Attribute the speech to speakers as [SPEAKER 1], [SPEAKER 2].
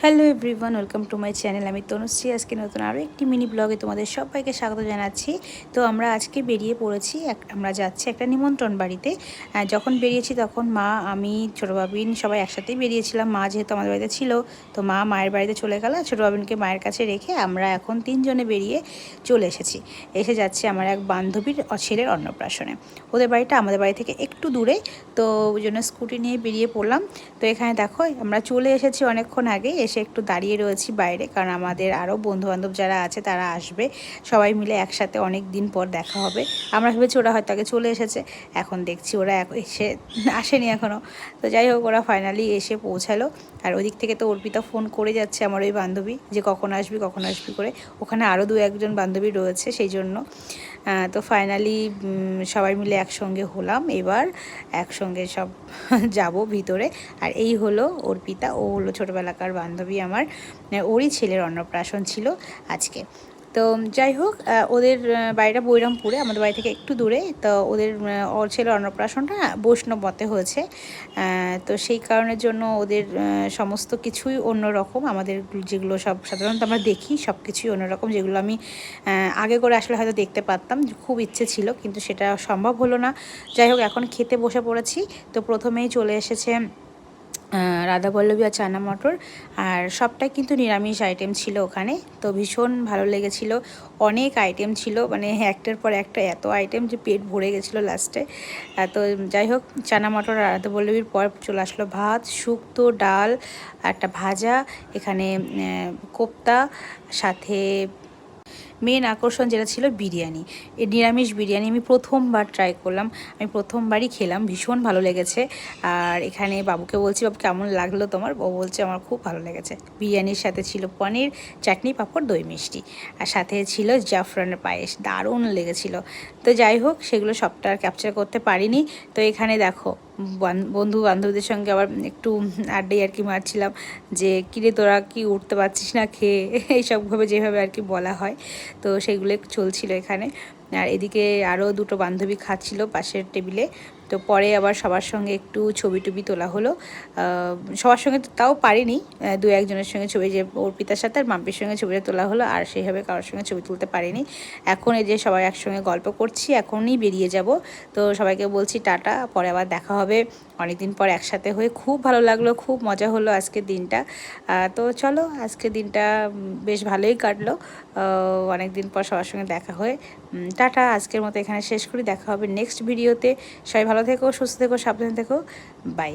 [SPEAKER 1] Hello everyone, welcome to my channel. আমি তনুশ্রী। আজকে নতুন আরও একটি মিনি ব্লগে তোমাদের সবাইকে স্বাগত জানাচ্ছি। তো আমরা আজকে বেরিয়ে পড়েছি, আমরা যাচ্ছি একটা নিমন্ত্রণ বাড়িতে। যখন বেরিয়েছি তখন মা, আমি, ছোটো বাবিন সবাই একসাথেই বেরিয়েছিলাম। মা যেহেতু আমাদের বাড়িতে ছিল, তো মা মায়ের বাড়িতে চলে গেল, ছোটো বাবিনকে মায়ের কাছে রেখে আমরা এখন তিনজনে বেরিয়ে চলে এসেছি। এসে যাচ্ছি আমার এক বান্ধবীর ছেলের অন্নপ্রাশনে। ওদের বাড়িটা আমাদের বাড়ি থেকে একটু দূরে, তো ওই জন্য স্কুটি নিয়ে বেরিয়ে পড়লাম। তো এখানে দেখো আমরা চলে এসেছি অনেকক্ষণ আগে, এসে একটু দাঁড়িয়ে রয়েছি বাইরে, কারণ আমাদের আরও বন্ধুবান্ধব যারা আছে তারা আসবে, সবাই মিলে একসাথে অনেক দিন পর দেখা হবে। আমরা ভেবেছি ওরা হয়তো আগে চলে এসেছে, এখন দেখছি ওরা এসে আসেনি এখনও। তো যাই হোক, ওরা ফাইনালি এসে পৌঁছালো। আর ওদিক থেকে তো অর্পিতা ফোন করে যাচ্ছে আমার ওই বান্ধবী, যে কখন আসবি করে। ওখানে আরও দু একজন বান্ধবী রয়েছে, সেই জন্য। তো ফাইনালি সবাই মিলে একসঙ্গে হলাম, এবার একসঙ্গে সব যাব ভিতরে। আর এই হলো অর্পিতা, ও হলো ছোটোবেলাকার বান্ধবী আমার, ওরই ছেলের অন্নপ্রাশন ছিল আজকে। তো যাই হোক, ওদের বাড়িটা বৈরামপুরে, আমাদের বাড়ি থেকে একটু দূরে। তো ওদের ওর ছেলের অন্নপ্রাশনটা বৈষ্ণব মতে হয়েছে, তো সেই কারণের জন্য ওদের সমস্ত কিছুই অন্যরকম। আমাদের যেগুলো সব সাধারণত আমরা দেখি সব কিছুই অন্যরকম, যেগুলো আমি আগে করে আসলে হয়তো দেখতে পারতাম, খুব ইচ্ছে ছিল কিন্তু সেটা সম্ভব হলো না। যাই হোক, এখন খেতে বসে পড়েছি। তো প্রথমেই চলে এসেছে রাধাবল্লভী আর চানা মটর, আর সবটাই কিন্তু নিরামিষ আইটেম ছিল ওখানে। তো ভীষণ ভালো লেগেছিল, অনেক আইটেম ছিল, মানে একটার পর একটা এত আইটেম যে পেট ভরে গেছিলো লাস্টে। তো যাই হোক, চানা মটর আর রাধাবল্লভীর পর চলে আসলো ভাত, শুক্তো, ডাল, একটা ভাজা, এখানে কোপ্তা, সাথে মেন আকর্ষণ যেটা ছিল বিরিয়ানি। এই নিরামিষ বিরিয়ানি আমি প্রথমবার ট্রাই করলাম, আমি প্রথমবারই খেলাম, ভীষণ ভালো লেগেছে। আর এখানে বাবুকে বলছি, বাবু কেমন লাগলো তোমার? ও বলছে আমার খুব ভালো লেগেছে। বিরিয়ানির সাথে ছিল পনির, চাটনি, পাঁপড়, দই মিষ্টি, আর সাথে ছিল জাফরানের পায়েস, দারুণ লেগেছিল। তো যাই হোক, সেগুলো সবটা আর ক্যাপচার করতে পারিনি। তো এখানে দেখো, বন্ধু বান্ধবীদের সঙ্গে আবার একটু আড্ডাই আর কি মারছিলাম, যে কিরে তোরা কি উঠতে পারছিস না খেয়ে, এইসবভাবে যেভাবে আর কি বলা হয়। তো সেইগুলো চলছিল এখানে। আর এদিকে আরও দুটো বান্ধবী খাচ্ছিল পাশের টেবিলে। তো পরে আবার সবার সঙ্গে একটু ছবি টবি তোলা হলো। সবার সঙ্গে তাও পারিনি, দু একজনের সঙ্গে ছবি, যে অর্পিতার সাথে আর মাম্পির সঙ্গে ছবিটা তোলা হলো, আর সেইভাবে কারোর সঙ্গে ছবি তুলতে পারিনি। এখন এই যে সবাই একসঙ্গে গল্প করছি, এখনই বেরিয়ে যাব। তো সবাইকে বলছি টাটা, পরে আবার দেখা হবে। অনেকদিন পর একসাথে হয়ে খুব ভালো লাগলো, খুব মজা হলো আজকের দিনটা। তো চলো, আজকের দিনটা বেশ ভালোই কাটলো, অনেক দিন পর সবার সঙ্গে দেখা হয়ে। টাটা, আজকের মতো এখানে শেষ করি, দেখা হবে নেক্সট ভিডিওতে। সবাই ভালো থেকো, সুস্থ থেকো, সাবধানে থেকো, বাই।